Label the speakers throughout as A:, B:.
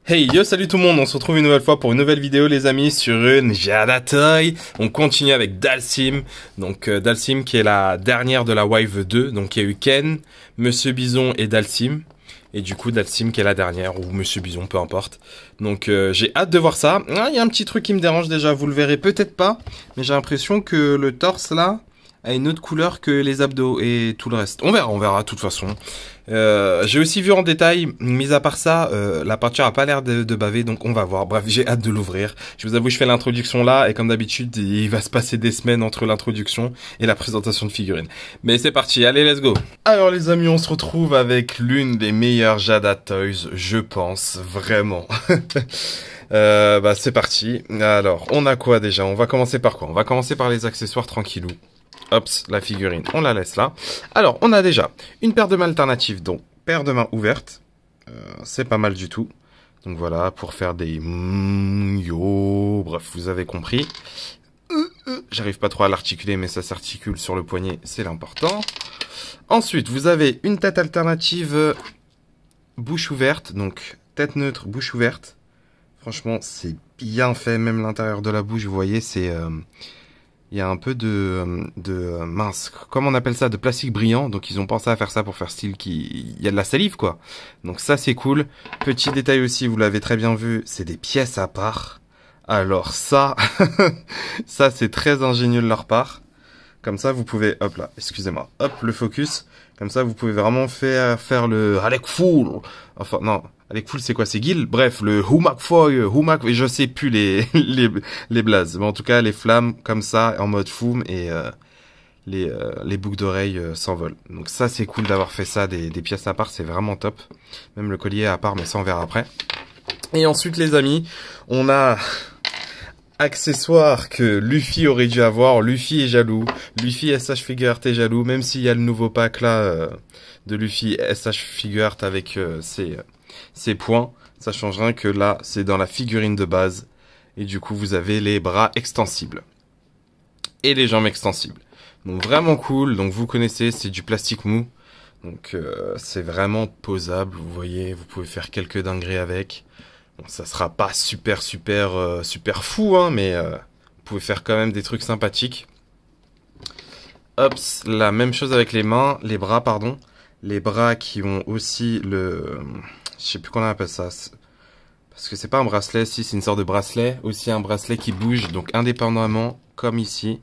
A: Hey yo, salut tout le monde, on se retrouve une nouvelle fois pour une nouvelle vidéo les amis sur une Giada Toy. On continue avec Dhalsim, donc Dhalsim qui est la dernière de la Wave 2, donc il y a eu Ken, Monsieur Bison et Dhalsim. Et du coup Dhalsim qui est la dernière, ou Monsieur Bison, peu importe. Donc j'ai hâte de voir ça. Ah, il y a un petit truc qui me dérange déjà, vous le verrez peut-être pas, mais j'ai l'impression que le torse là a une autre couleur que les abdos et tout le reste. On verra de toute façon. J'ai aussi vu en détail, mis à part ça, la peinture a pas l'air de baver, donc on va voir. Bref, j'ai hâte de l'ouvrir. Je vous avoue, je fais l'introduction là, et comme d'habitude, il va se passer des semaines entre l'introduction et la présentation de figurines. Mais c'est parti, allez, let's go. Alors les amis, on se retrouve avec l'une des meilleures Giada Toys, je pense, vraiment. C'est parti. Alors, on a quoi déjà? On va commencer par quoi? On va commencer par les accessoires tranquillou. Hop, la figurine, on la laisse là. Alors, on a déjà une paire de mains alternatives, donc paire de mains ouvertes. C'est pas mal du tout. Donc voilà, pour faire des yo, bref, vous avez compris. J'arrive pas trop à l'articuler, mais ça s'articule sur le poignet, c'est l'important. Ensuite, vous avez une tête alternative bouche ouverte, donc tête neutre, bouche ouverte. Franchement, c'est bien fait, même l'intérieur de la bouche, vous voyez, c'est... il y a un peu de mince, comment on appelle ça, de plastique brillant. Donc ils ont pensé à faire ça pour faire style il y a de la salive quoi. Donc ça c'est cool. Petit détail aussi, vous l'avez très bien vu, c'est des pièces à part. Alors ça, ça c'est très ingénieux de leur part. Comme ça vous pouvez, hop là, excusez-moi, hop le focus. Comme ça vous pouvez vraiment faire le Alec Fool. Enfin non, Alec Fool c'est quoi? C'est Gil. Bref, le Humak Foy, Humak, je sais plus les blazes. Mais en tout cas les flammes comme ça en mode foum et les boucles d'oreilles s'envolent. Donc ça c'est cool d'avoir fait ça, des pièces à part, c'est vraiment top. Même le collier à part, mais ça on verra après. Et ensuite les amis, on a accessoire que Luffy aurait dû avoir. Luffy est jaloux. Luffy SH Figuart est jaloux, même s'il y a le nouveau pack là de Luffy SH Figuart avec ses points. Ça change rien que là, c'est dans la figurine de base. Et du coup, vous avez les bras extensibles. Et les jambes extensibles. Donc vraiment cool. Donc vous connaissez, c'est du plastique mou. Donc c'est vraiment posable. Vous voyez, vous pouvez faire quelques dingueries avec. Bon, ça sera pas super fou, hein, mais vous pouvez faire quand même des trucs sympathiques. Hop, la même chose avec les mains, les bras, pardon. Les bras qui ont aussi le... Je sais plus comment on appelle ça. Parce que c'est pas un bracelet, si, c'est une sorte de bracelet. Aussi un bracelet qui bouge, donc indépendamment, comme ici.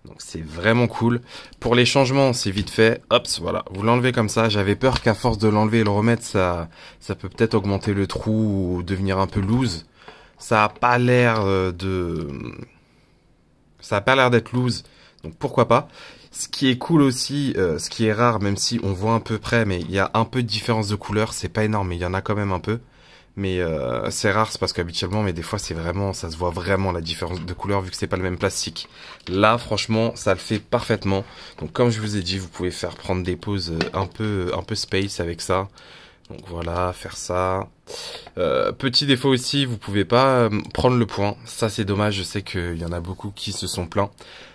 A: Donc c'est vraiment cool. Pour les changements, c'est vite fait. Hop, voilà, vous l'enlevez comme ça. J'avais peur qu'à force de l'enlever et le remettre, ça peut peut-être augmenter le trou ou devenir un peu loose. Ça a pas l'air ça a pas l'air d'être loose. Donc pourquoi pas. Ce qui est cool aussi, ce qui est rare, même si on voit un peu près, mais il y a un peu de différence de couleur. C'est pas énorme, mais il y en a quand même un peu. Mais c'est rare, c'est parce qu'habituellement, mais des fois c'est vraiment, ça se voit vraiment la différence de couleur vu que c'est pas le même plastique. Là, franchement, ça le fait parfaitement. Donc comme je vous ai dit, vous pouvez faire prendre des poses un peu space avec ça. Donc voilà, faire ça. Petit défaut aussi, vous pouvez pas prendre le point. Ça c'est dommage, je sais qu'il y en a beaucoup qui se sont plaints.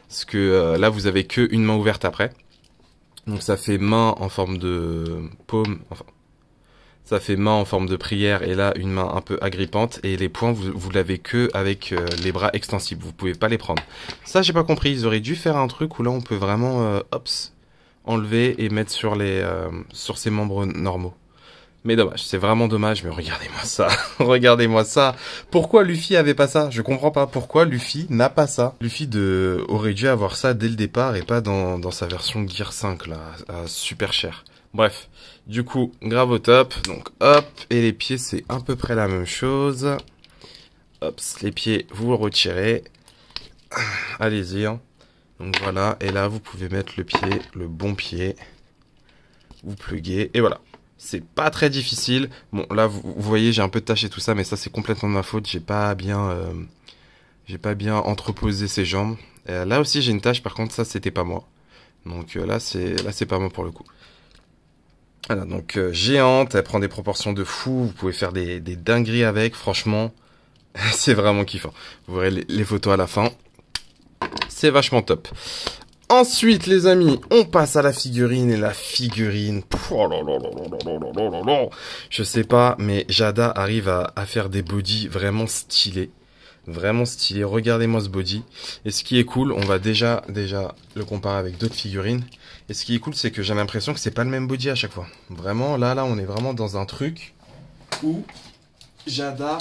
A: Parce que là, vous avez que une main ouverte après. Donc ça fait main en forme de paume, enfin... Ça fait main en forme de prière et là une main un peu agrippante et les poings vous l'avez que avec les bras extensibles, vous pouvez pas les prendre. Ça j'ai pas compris, ils auraient dû faire un truc où là on peut vraiment enlever et mettre sur sur ses membres normaux. Mais dommage, c'est vraiment dommage, mais regardez-moi ça, regardez-moi ça. Pourquoi Luffy avait pas ça? Je comprends pas pourquoi Luffy n'a pas ça. Luffy aurait dû avoir ça dès le départ et pas dans sa version Gear 5 là, à super cher. Bref, du coup, grave au top. Donc hop, et les pieds c'est à peu près la même chose. Hop, les pieds vous retirez. Allez-y. Hein. Donc voilà, et là vous pouvez mettre le pied, le bon pied. Vous pluguez, et voilà. C'est pas très difficile. Bon, là vous voyez, j'ai un peu de tâche et tout ça, mais ça c'est complètement de ma faute. J'ai pas bien entreposé ces jambes. Là aussi j'ai une tâche, par contre ça c'était pas moi. Donc là c'est pas moi pour le coup. Voilà, donc géante, elle prend des proportions de fou, vous pouvez faire des dingueries avec, franchement, c'est vraiment kiffant. Vous verrez les photos à la fin, c'est vachement top. Ensuite, les amis, on passe à la figurine. Et la figurine... Je sais pas, mais Jada arrive à faire des bodys vraiment stylés. Vraiment stylé, regardez-moi ce body. Et ce qui est cool, on va déjà le comparer avec d'autres figurines. Et ce qui est cool, c'est que j'ai l'impression que c'est pas le même body à chaque fois. Vraiment, là, on est vraiment dans un truc où Jada,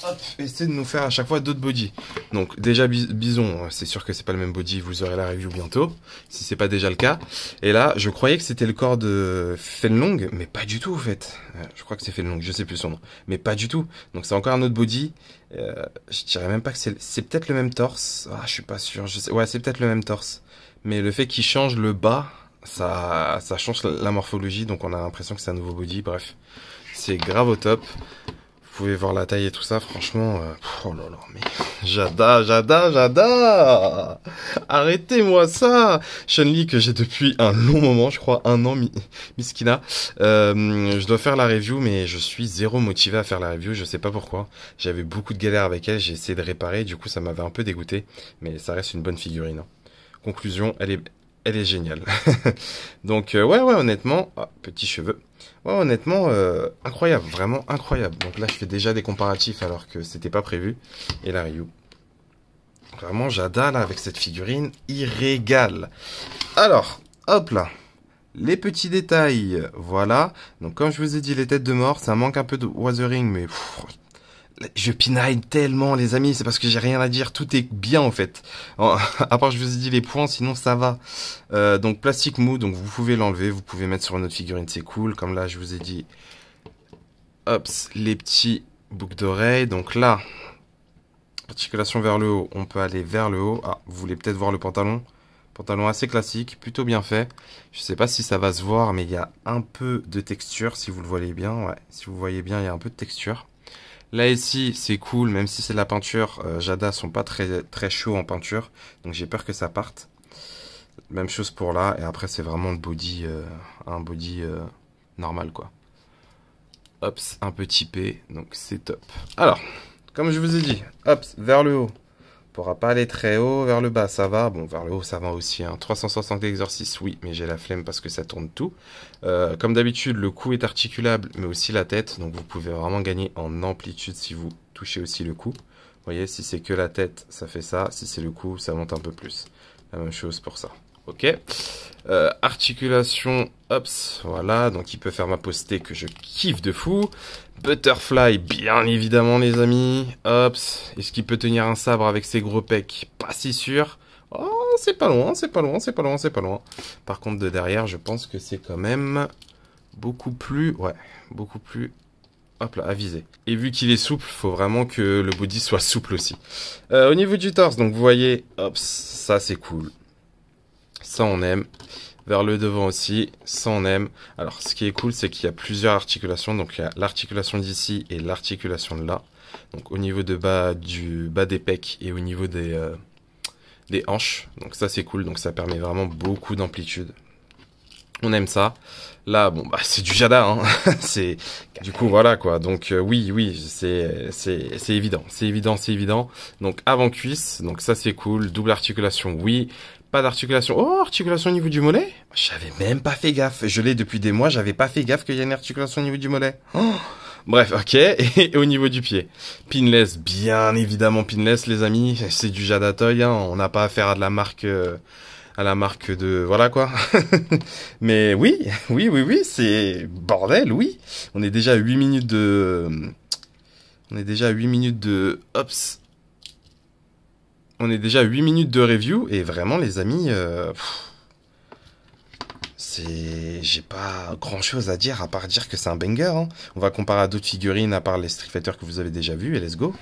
A: hop, essaie de nous faire à chaque fois d'autres body. Donc déjà, Bison, c'est sûr que c'est pas le même body, vous aurez la review bientôt, si c'est pas déjà le cas. Et là, je croyais que c'était le corps de Fenlong, mais pas du tout en fait. Je crois que c'est Fenlong, je sais plus son nom, mais pas du tout. Donc c'est encore un autre body. Je dirais même pas que c'est peut-être le même torse. Ah, je suis pas sûr. Ouais, c'est peut-être le même torse. Mais le fait qu'il change le bas, ça change la morphologie. Donc on a l'impression que c'est un nouveau body. Bref, c'est grave au top. Vous pouvez voir la taille et tout ça. Franchement, oh là là, mais Jada, arrêtez-moi ça. Chun-Li que j'ai depuis un long moment, je crois un an, Miskina. Je dois faire la review, mais je suis zéro motivé à faire la review. Je sais pas pourquoi. J'avais beaucoup de galères avec elle. J'ai essayé de réparer. Du coup, ça m'avait un peu dégoûté. Mais ça reste une bonne figurine. Hein. Conclusion, elle est géniale. Donc, ouais, honnêtement, petits cheveux. Ouais, honnêtement, incroyable, vraiment incroyable. Donc là, je fais déjà des comparatifs alors que c'était pas prévu. Et la Ryu. Vraiment, Jada, là, avec cette figurine, il régale. Alors, hop là. Les petits détails, voilà. Donc, comme je vous ai dit, les têtes de mort, ça manque un peu de weathering, mais... je pinaille tellement, les amis, c'est parce que j'ai rien à dire. Tout est bien, en fait. À part, je vous ai dit les points, sinon ça va. Donc, plastique mou, donc vous pouvez l'enlever. Vous pouvez mettre sur une autre figurine, c'est cool. Comme là, je vous ai dit, hop, les petits boucles d'oreilles. Donc là, articulation vers le haut, on peut aller vers le haut. Ah, vous voulez peut-être voir le pantalon. Pantalon assez classique, plutôt bien fait. Je sais pas si ça va se voir, mais il y a un peu de texture, si vous le voyez bien. Ouais, si vous voyez bien, il y a un peu de texture. Là ici, c'est cool, même si c'est de la peinture, Jada sont pas très chauds en peinture, donc j'ai peur que ça parte. Même chose pour là, et après c'est vraiment le body, un body normal quoi. Hop, un peu typé, donc c'est top. Alors, comme je vous ai dit, hop, vers le haut. On pourra pas aller très haut, vers le bas, ça va. Bon, vers le haut, ça va aussi. Hein. 360 exercices, oui, mais j'ai la flemme parce que ça tourne tout. Comme d'habitude, le cou est articulable, mais aussi la tête. Donc, vous pouvez vraiment gagner en amplitude si vous touchez aussi le cou. Vous voyez, si c'est que la tête, ça fait ça. Si c'est le cou, ça monte un peu plus. La même chose pour ça. Ok. Articulation, hop, voilà. Donc, il peut faire ma postée que je kiffe de fou. Butterfly, bien évidemment, les amis. Hop. Est-ce qu'il peut tenir un sabre avec ses gros pecs? Pas si sûr. Oh, c'est pas loin, c'est pas loin, c'est pas loin, c'est pas loin. Par contre, de derrière, je pense que c'est quand même beaucoup plus... Ouais, beaucoup plus... Hop là, avisé. Et vu qu'il est souple, faut vraiment que le body soit souple aussi. Au niveau du torse, donc vous voyez, hop, ça c'est cool. Ça, on aime. Vers le devant aussi, ça on aime. Alors, ce qui est cool, c'est qu'il y a plusieurs articulations. Donc, il y a l'articulation d'ici et l'articulation de là. Donc, au niveau du bas des pecs et au niveau des hanches. Donc, ça, c'est cool. Donc, ça permet vraiment beaucoup d'amplitude. On aime ça. Là, bon, bah, c'est du Jada, hein. C'est, du coup, voilà, quoi. Donc, oui, c'est évident. C'est évident. Donc, avant-cuisse. Donc, ça, c'est cool. Double articulation, oui. Pas d'articulation. Oh, articulation au niveau du mollet. J'avais même pas fait gaffe. Je l'ai depuis des mois, j'avais pas fait gaffe qu'il y a une articulation au niveau du mollet. Oh. Bref, ok. Et au niveau du pied. Pinless, bien évidemment pinless, les amis. C'est du Jada Toy, hein. On n'a pas affaire à de la marque... à la marque de... Voilà, quoi. Mais oui, c'est... Bordel, oui. On est déjà à 8 minutes de... Hops. On est déjà à 8 minutes de review. Et vraiment, les amis... J'ai pas grand chose à dire à part dire que c'est un banger. Hein. On va comparer à d'autres figurines à part les Street Fighter que vous avez déjà vus. Et let's go.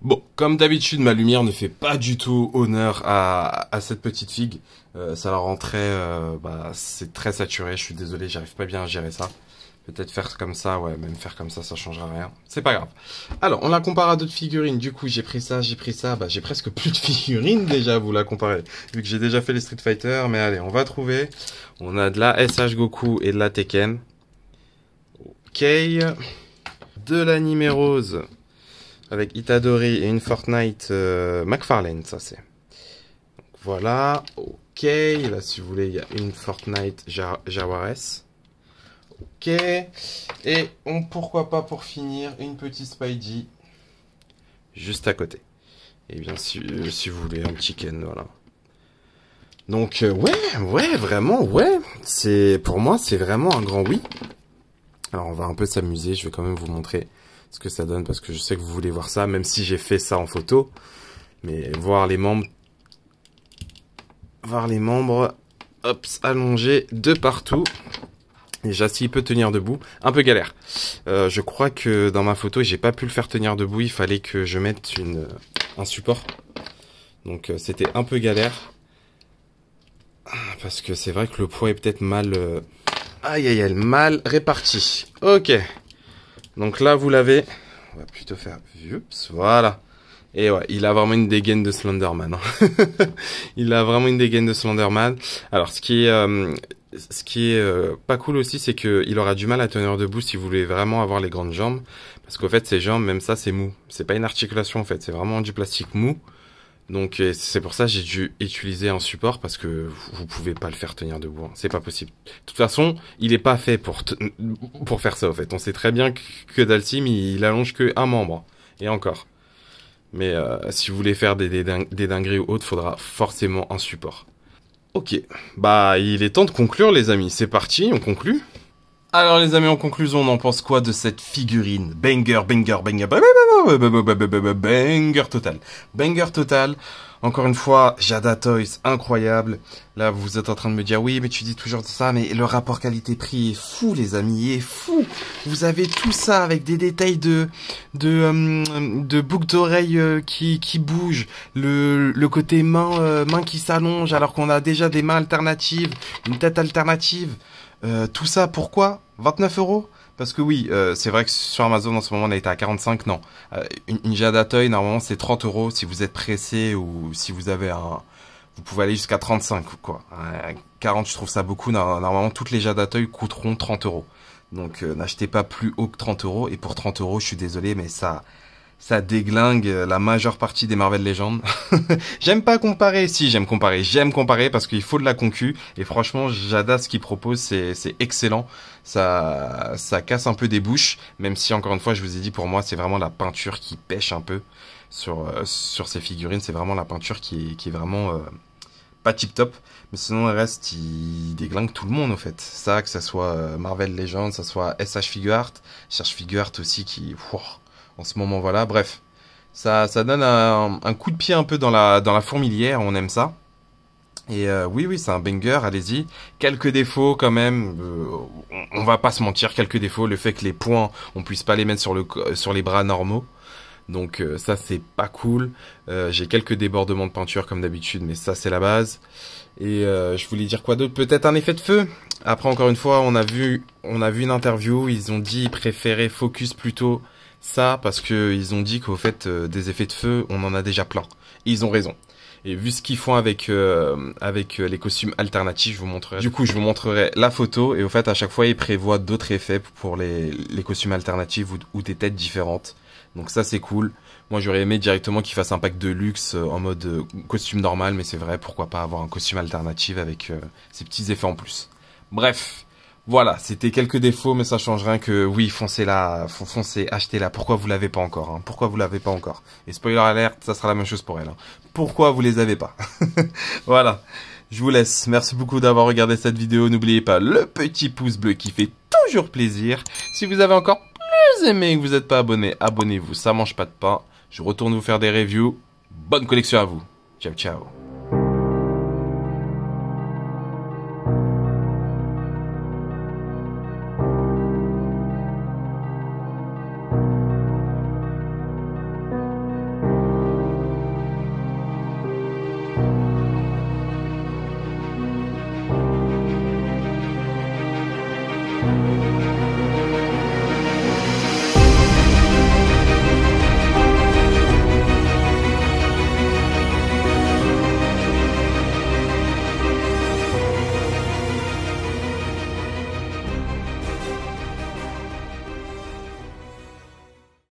A: Bon, comme d'habitude, ma lumière ne fait pas du tout honneur à cette petite figue. Ça la rend très... c'est très saturé, je suis désolé, j'arrive pas bien à gérer ça. Peut-être faire comme ça, ouais, même faire comme ça changera rien. C'est pas grave. Alors, on la compare à d'autres figurines. Du coup, j'ai pris ça. Bah, j'ai presque plus de figurines déjà, vous la comparez. Vu que j'ai déjà fait les Street Fighter, mais allez, on va trouver. On a de la SH Goku et de la Tekken. Ok. De l'anime rose. Avec Itadori et une Fortnite McFarlane, ça c'est. voilà, ok, là si vous voulez, il y a une Fortnite Jaguares. Ok, et pourquoi pas pour finir, une petite Spidey juste à côté. Et bien si vous voulez un petit Ken, voilà. Donc ouais, vraiment, ouais, pour moi c'est vraiment un grand oui. Alors on va un peu s'amuser, je vais quand même vous montrer ce que ça donne parce que je sais que vous voulez voir ça, même si j'ai fait ça en photo. Mais voir les membres, hop, allongés de partout. Déjà, s'il peut tenir debout, un peu galère. Je crois que dans ma photo, j'ai pas pu le faire tenir debout. Il fallait que je mette un support. Donc, c'était un peu galère. Parce que c'est vrai que le poids est peut-être mal... mal réparti. Ok. Donc là, vous l'avez. On va plutôt faire... Oups, voilà. Et ouais, il a vraiment une dégaine de Slenderman. Il a vraiment une dégaine de Slenderman. Alors, ce qui est pas cool aussi, c'est que il aura du mal à tenir debout si vous voulez vraiment avoir les grandes jambes. Parce qu'au fait, ses jambes, même ça, c'est mou. C'est pas une articulation, en fait. C'est vraiment du plastique mou. Donc, c'est pour ça que j'ai dû utiliser un support parce que vous pouvez pas le faire tenir debout. Hein. C'est pas possible. De toute façon, il est pas fait pour faire ça, en fait. On sait très bien que Dalsim, il allonge que un membre. Et encore. Mais si vous voulez faire des dingueries ou autres, faudra forcément un support. Ok, bah il est temps de conclure les amis, c'est parti, on conclut. Alors les amis, en conclusion, on en pense quoi de cette figurine? Banger total. Banger total. Encore une fois, Jada Toys, incroyable. Là, vous êtes en train de me dire, oui, mais tu dis toujours ça, mais le rapport qualité-prix est fou, les amis, il est fou. Vous avez tout ça avec des détails de boucles d'oreilles qui bougent, le côté main qui s'allonge, alors qu'on a déjà des mains alternatives, une tête alternative. Tout ça, pourquoi 29 €? Parce que oui, c'est vrai que sur Amazon en ce moment on a été à 45, non. Une Jada Toy, normalement c'est 30 € si vous êtes pressé ou si vous avez vous pouvez aller jusqu'à 35 quoi. 40 je trouve ça beaucoup, normalement toutes les Jada Toy coûteront 30 €. Donc n'achetez pas plus haut que 30 € et pour 30 € je suis désolé mais ça déglingue la majeure partie des Marvel Legends. J'aime pas comparer, si j'aime comparer parce qu'il faut de la concu et franchement Jada ce qu'il propose c'est excellent. Ça casse un peu des bouches, même si encore une fois je vous ai dit pour moi c'est vraiment la peinture qui pêche un peu sur ces figurines, c'est vraiment la peinture qui est vraiment pas tip top, mais sinon le reste il déglingue tout le monde en fait. Ça que ça soit Marvel Legends, ça soit SH Figuart, Cherche Figuart aussi qui en ce moment, voilà, bref. Ça donne un coup de pied un peu dans la fourmilière, on aime ça. Et oui, c'est un banger, allez-y. Quelques défauts quand même, on va pas se mentir, quelques défauts. Le fait que les points, on puisse pas les mettre sur les bras normaux. Donc ça, c'est pas cool. J'ai quelques débordements de peinture comme d'habitude, mais ça, c'est la base. Et je voulais dire quoi d'autre? Peut-être un effet de feu. Après, encore une fois, on a vu une interview, ils ont dit ils préféraient focus plutôt ça parce que ils ont dit qu'au fait des effets de feu on en a déjà plein. Et ils ont raison. Et vu ce qu'ils font avec les costumes alternatifs, je vous montrerai. Du coup, je vous montrerai la photo et au fait à chaque fois ils prévoient d'autres effets pour les costumes alternatifs ou des têtes différentes. Donc ça c'est cool. Moi j'aurais aimé directement qu'ils fassent un pack de luxe en mode costume normal, mais c'est vrai, pourquoi pas avoir un costume alternatif avec ces petits effets en plus. Bref. Voilà, c'était quelques défauts, mais ça change rien que oui, foncez, achetez-la. Pourquoi vous l'avez pas encore hein? Pourquoi vous l'avez pas encore? Et spoiler alert, ça sera la même chose pour elle. Hein. Pourquoi vous les avez pas? Voilà, je vous laisse. Merci beaucoup d'avoir regardé cette vidéo. N'oubliez pas le petit pouce bleu qui fait toujours plaisir. Si vous avez encore plus aimé et que vous n'êtes pas abonné, abonnez-vous. Ça mange pas de pain. Je retourne vous faire des reviews. Bonne collection à vous. Ciao, ciao.